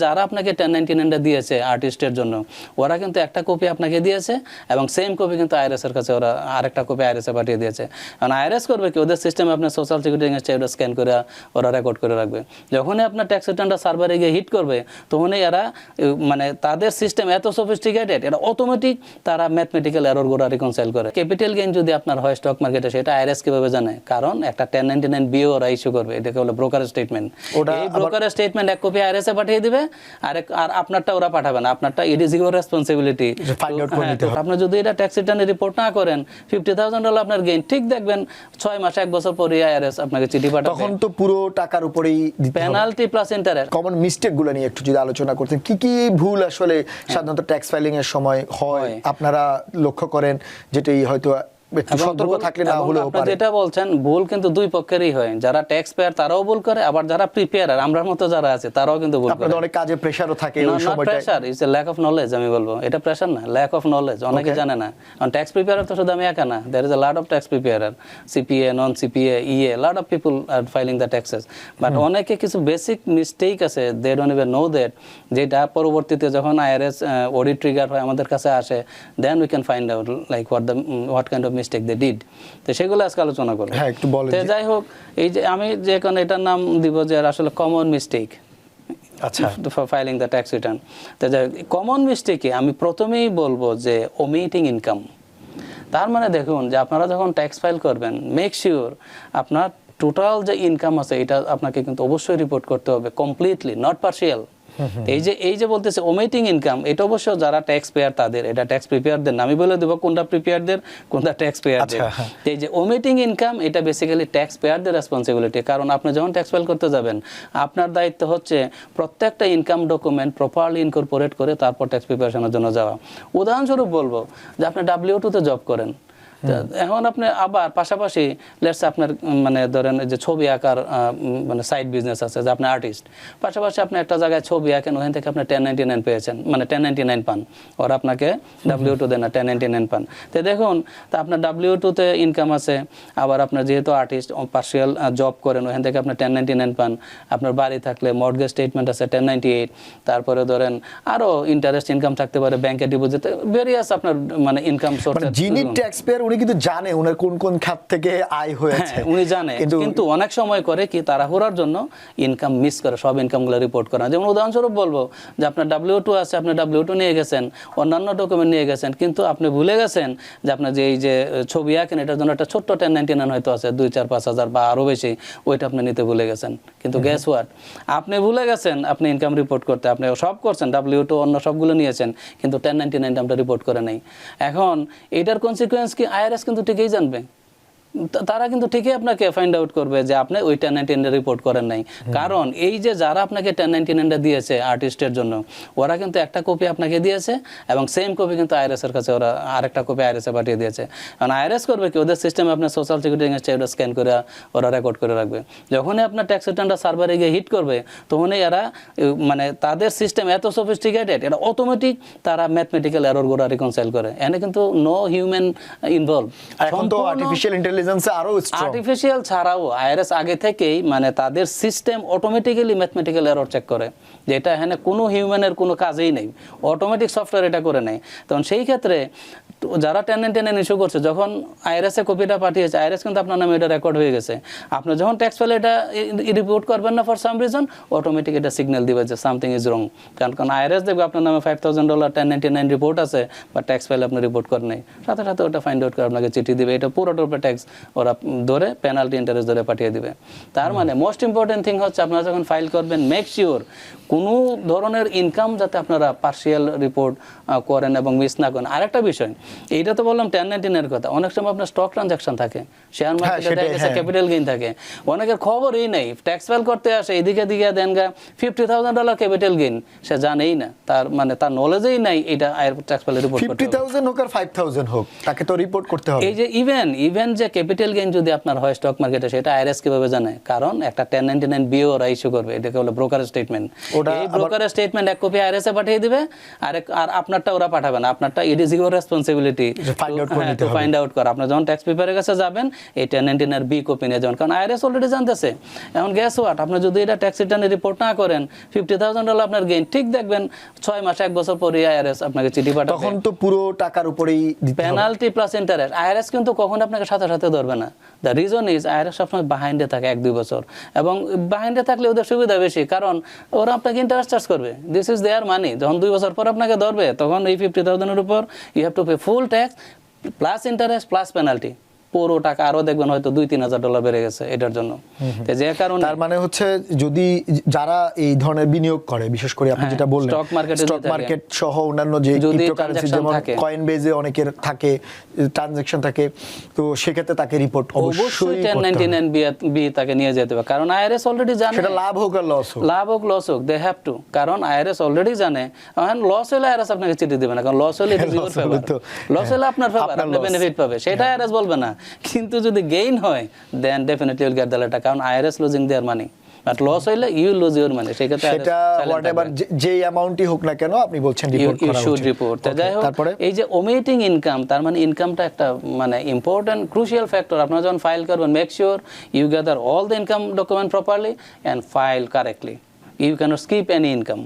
যারা আপনাকে 1099 দিয়েছে আর্টিস্টের জন্য, ওরা কিন্তু একটা কপি আপনাকে দিয়েছে এবং সেম কপি কিন্তু আইআরএস এর কাছে ওরা আরেকটা কপি আইআরএস এ পাঠিয়ে দিয়েছে। কারণ আইআরএস করবে কি, ওদের সিস্টেমে আপনার সোশ্যাল সিকিউরিটি ওটা স্ক্যান করে ওরা রেকর্ড করে রাখবে। যখনই আপনার ট্যাক্স রিটার্নটা সার্ভারে গিয়ে হিট করবে, তখনই এরা মানে তাদের সিস্টেম এত সফিস্টিকেটেড, এটা অটোমেটিক তারা ম্যাথমেটিক্যাল এররগুলো রিকনসাইল করে। ক্যাপিটাল গেইন যদি আপনার হয় স্টক মার্কেটে, সেটা আইআরএস কিভাবে জানে? কারণ একটা 1099 বিও ওরা ইস্যু করবে, এটাকে বলে ব্রোকারেজ স্টেটমেন্ট। এই ব্রোকারেজ স্টেটমেন্ট এক কপি আইআরএস এ পাঠিয়ে দিবে, আর আপনারটা ওরা পাঠাবে না। আপনারটা ইট ইজ ইউর রেসপন্সিবিলিটি। আপনি যদি এটা ট্যাক্স রিটার্নে রিপোর্ট না করেন, $50,000 আপনার গেইন, ঠিক দেখবেন 6 মাস 1 বছর পরে আইআরএস আপনাকে চিঠি পাঠাবে। তখন তো পুরো টাকার উপরেই penalty plus interest. Common mistake গুলো নিয়ে একটু যদি আলোচনা করতেন, কি কি ভুল আসলে সাধারণত ট্যাক্স ফাইলিং এর সময় হয় আপনারা লক্ষ্য করেন, যেটাই হয়তো সতর্ক থাকলে না হলেও পারে? যেটা বলছেন ভুল কিন্তু দুই পক্ষেরই হয়। যারা ট্যাক্স পেয়ার তারাও ভুল করে, আবার যারা প্রিপেয়ারার আমরার মতো যারা আছে তারাও কিন্তু ভুল করে। আপনাদের অনেক কাজে প্রেসারও থাকে ওই সময়টা। Pressure is a lack of knowledge, আমি বলবো এটা প্রেসার না, ল্যাক অফ নলেজ। অনেকে জানে না। কারণ ট্যাক্স প্রিপেয়ারার তো শুধু আমি একা না, there is a lot of tax preparer, CPA, non CPA, EA, lot of people are filing the taxes. But অনেকে কিছু বেসিক মিস্টেক আছে, they don't even know that, যেটা পরবর্তীতে যখন আইআরএস অডিট ট্রিগার হয় আমাদের কাছে আসে, then we can find out like what kind of mistake they did. তো সেগুলো আজকে আলোচনা করবো। হ্যাঁ, একটু বলেন। যাই হোক, এই যে আমি যে কোনো এটার নাম দিব যে আসলে কমন মিস্টেক, আচ্ছা, ফাইলিং দ্য ট্যাক্স রিটার্ন। তো যাই হোক, কমন মিস্টেকে আমি প্রথমেই বলবো যে ওমিটিং ইনকাম। তার মানে দেখুন যে আপনারা যখন ট্যাক্স ফাইল করবেন, মেক শিওর আপনার টোটাল যে ইনকাম আছে এটা আপনাকে কিন্তু অবশ্যই রিপোর্ট করতে হবে কমপ্লিটলি, নট পার্শিয়াল। এই যে বলতেছে ওমিটিং ইনকাম, এটা অবশ্য যারা ট্যাক্স পেয়ার তাদের, এটা ট্যাক্স প্রিপেয়ারদের না। আমি বলে দেবো কোনটা প্রিপেয়ারদের, কোনটা ট্যাক্স পেয়ারদের। এই যে ওমিটিং ইনকাম, এটা বেসিক্যালি ট্যাক্স পেয়ারদের রেসপন্সিবিলিটি। কারণ আপনি যখন ট্যাক্স ফাইল করতে যাবেন, আপনার দায়িত্ব হচ্ছে প্রত্যেকটা ইনকাম ডকুমেন্ট প্রপারলি ইনকর্পোরেট করে তারপর ট্যাক্স প্রিপারেশনের জন্য যাওয়া। উদাহরণস্বরূপ বলবো যে আপনি W2-তে জব করেন, এখন আপনি আবার পাশাপাশি লেটস আপনার মানে ধরেন যে ছবি আঁকার মানে সাইড বিজনেস আছে, যে আপনি আর্টিস্ট, পাশাপাশি আপনি একটা জায়গায় ছবি আঁকেন, ওখান থেকে আপনি 1099 পেয়েছেন, মানে 1099 পান, ওরা আপনাকে W2 দেন না, 1099 পান। তো দেখুন, তা আপনার W2-তে ইনকাম আছে, আবার আপনার যেহেতু আর্টিস্ট পার্সিয়াল জব করেন, ওখান থেকে আপনি 1099 পান। আপনার বাড়ি থাকলে মর্টগেজ স্টেটমেন্ট আছে 1098, তারপরে ধরেন আরো ইন্টারেস্ট ইনকাম থাকতে পারে, ব্যাংকে ডিপোজিট, ভেরিয়াস আপনার মানে ইনকাম সোর্স। যিনি ট্যাক্স পেয়ার উনি কিন্তু জানে ওনার কোন কোন খাত থেকে আয় হয়েছে, উনি জানে, কিন্তু অনেক সময় করে কি তাড়াহুড়ার জন্য ইনকাম মিস করে, সব ইনকামগুলো রিপোর্ট করা। যেমন উদাহরণস্বরূপ বলবো যে আপনার W2 আছে, আপনি W2 নিয়ে গেছেন, অন্যান্য ডকুমেন্ট নিয়ে গেছেন, কিন্তু আপনি ভুলে গেছেন যে আপনার যে এই যে ছবি আঁকেন এটার জন্য একটা ছোট্ট 1099 হয়তো আছে 2-4-5 হাজার বা আরও বেশি, ওইটা আপনি নিতে ভুলে গেছেন। কিন্তু গ্যাস হোয়াট, আপনি ভুলে গেছেন আপনি ইনকাম রিপোর্ট করতে, আপনি সব করছেন, W2 অন্য সবগুলো নিয়েছেন, কিন্তু 1099 আমরা রিপোর্ট করে নেই। এখন এটার কনসিকুয়েন্স কি? আইআরএস কিন্তু ঠিকই জানবে, তারা কিন্তু ঠিকই আপনাকে ফাইন্ড আউট করবে যে আপনি ওই 1099 রিপোর্ট করেন নাই। কারণ এই যে যারা আপনাকে 1099 দিয়েছে আর্টিস্টের জন্য, ওরা কিন্তু একটা কপি আপনাকে দিয়েছে এবং সেম কপি কিন্তু আইআরএস এর কাছে ওরা আরেকটা কপি আইআরএস এ পাঠিয়ে দিয়েছে। কারণ আইআরএস করবে কি, ওদের সিস্টেমে আপনার সোশ্যাল সিকিউরিটি ওটা স্ক্যান করে ওরা রেকর্ড করে রাখবে। যখনই আপনার ট্যাক্স রিটার্নটা সার্ভারে গিয়ে হিট করবে, তখনই এরা মানে তাদের সিস্টেম এত সফিস্টিকেটেড, এটা অটোমেটিক তারা ম্যাথমেটিক্যাল এররগুলো রিকনসাইল করে। এখানে কিন্তু নো হিউম্যান ইনভলভ। এখন তো আর্টিফিশিয়াল ইন্টেলিজেন্স আরো স্ট্রং। আর্টিফিশিয়াল ছাড়াও আইআরএস আগে থেকেই মানে তাদের system automatically mathematical error check করে, যেটা এখানে কোনো হিউম্যানের কোনো কাজেই নেই, অটোমেটিক সফটওয়্যার এটা করে নেয়। তখন সেই ক্ষেত্রে যারা 1099 ইস্যু করছে, যখন আইআরএস এ কপিটা পাঠিয়েছে, আইআরএস কিন্তু আপনার নামে এটা রেকর্ড হয়ে গেছে। আপনি যখন ট্যাক্স ফাইলে এটা রিপোর্ট করবেন না ফর সাম রিজন, অটোমেটিক এটা সিগন্যাল দিবে যে সামথিং ইজ রং। কারণ আইআরএস দেখবে আপনার নামে $5,000 1099 রিপোর্ট আছে, বা ট্যাক্স ফাইলে আপনি রিপোর্ট করেন নাই, সাথে সাথে ওটা ফাইন্ড আউট করে আপনাকে চিঠি দিবে, এটা পুরোটার উপরে ট্যাক্স ওরা ধরে পেনাল্টি ইন্টারেস্ট ধরে পাঠিয়ে দিবে। তার মানে মোস্ট ইম্পর্টেন্ট থিং হচ্ছে আপনারা যখন ফাইল করবেন, মেক শিওর কোনো ধরনের ইনকাম যাতে আপনারা পার্শিয়াল রিপোর্ট করেন এবং মিস না করেন। আরেকটা বিষয়, এইটা তো বললাম 1099 এর কথা, অনেক সময় আপনার স্টক ট্রানজাকশন থাকে, শেয়ার মার্কেটে দেখা গেছে ক্যাপিটাল গেইন থাকে, অনেকের খবরই নেই, ট্যাক্স ফাইল করতে আসে এদিকে দিকে দেন গা $50,000 ক্যাপিটাল গেইন, সে জানেই না, তার মানে তার নলেজেই নাই এটা ট্যাক্স ফাইলে রিপোর্ট করতে হবে। 50,000 হোক আর 5,000 হোক, তাকে তো রিপোর্ট করতে হবে। এই যে ইভেন যে ক্যাপিটাল গেইন যদি আপনার হয় স্টক মার্কেটে, সেটা আইআরএস কিভাবে জানে? কারণ একটা 1099 বিও ওরা ইস্যু করবে, এটাকে বলে ব্রোকারেজ স্টেটমেন্ট। এই ব্রোকারেজ স্টেটমেন্ট এক কপি আইআরএস এ পাঠিয়ে দিবে, আর আপনারটা ওরা পাঠাবে না, আপনারটা it is your responsibility. Responsibility find out করে নিতে হবে। ফাইন্ড আউট করা। আপনার যখন ট্যাক্স প্রিপেয়ারের কাছে যাবেন এই 1099 এর বি কপি নিয়ে যাবেন, কারণ আইআরএস অলরেডি জানতেছে। এখন গ্যাস হোয়াট, আপনি যদি এটা ট্যাক্স রিটার্নে রিপোর্ট না করেন $50,000 আপনার গেইন, ঠিক দেখবেন 6 মাস 1 বছর পরে আইআরএস আপনাকে চিঠি পাঠাবে, তখন তো পুরো টাকার উপরেই দিতে হবে। Penalty plus interest. আইআরএস কিন্তু কখন আপনাকে সাথে সাথে ধরবে না। দ্য রিজন ইজ আইআরএস সবসময় বাহাইন্ডে থাকে 1-2 বছর, এবং বাহাইন্ডে থাকলে ওদের সুবিধা বেশি, কারণ ওরা আপনাকে ইন্টারেস্ট চার্জ করবে। দিস ইজ দেয়ার মানি। যখন 2 বছর পর আপনাকে ধরবে তখন এই 50,000 এর উপর you have to pay full tax plus interest plus penalty. পুরো টাকা আরো দেখবেন হয়তো $2,000-3,000 বেড়ে গেছে এটার জন্য। তো যে কারণে তার মানে হচ্ছে যদি যারা এই ধরনের বিনিয়োগ করে, বিশেষ করে আপনি যেটা বললেন স্টক মার্কেটে স্টক মার্কেট সহ অন্যান্য যে যদি ক্রিপ্টোকারেন্সি যেমন থাকে, কয়েনবেজে অনেকের থাকে ট্রানজাকশন থাকে, তো সেক্ষেত্রে তাকে রিপোর্ট অবশ্যই অবশ্যই করতে হবে। 1099 বি তাকে নিয়ে যেতে হবে, কারণ আইআরএস অলরেডি জানে সেটা লাভ হোক আর লস হোক। লাভ হোক লস হোক, দে হ্যাভ টু, কারণ আইআরএস অলরেডি জানে। এখন লস হলে আইআরএস আপনাকে চিঠি দিবে না, কারণ লস হলে ইউর ফেভার, লস হলে আপনার ফেভার, আপনি বেনিফিট পাবে, সেটা আইআরএস বলবে না। কিন্তু যদি গেইন হয় then definitely will get the letter, কারণ IRS losing their money, but loss হইলে ইউ লুজ ইউর মানি। সেক্ষেত্রে সেটা হোয়াটএভার যে অ্যামাউন্টই হোক না কেন আপনি বলছেন রিপোর্ট করা শুড উচিত। রিপোর্ট। যাই হোক, তারপরে এই যে ওমিটিং ইনকাম, তার মানে ইনকামটা একটা মানে ইম্পর্টেন্ট ক্রুশিয়াল ফ্যাক্টর। আপনারা যখন ফাইল করবেন, make sure you gather all the income document properly and file correctly. You can't skip any income.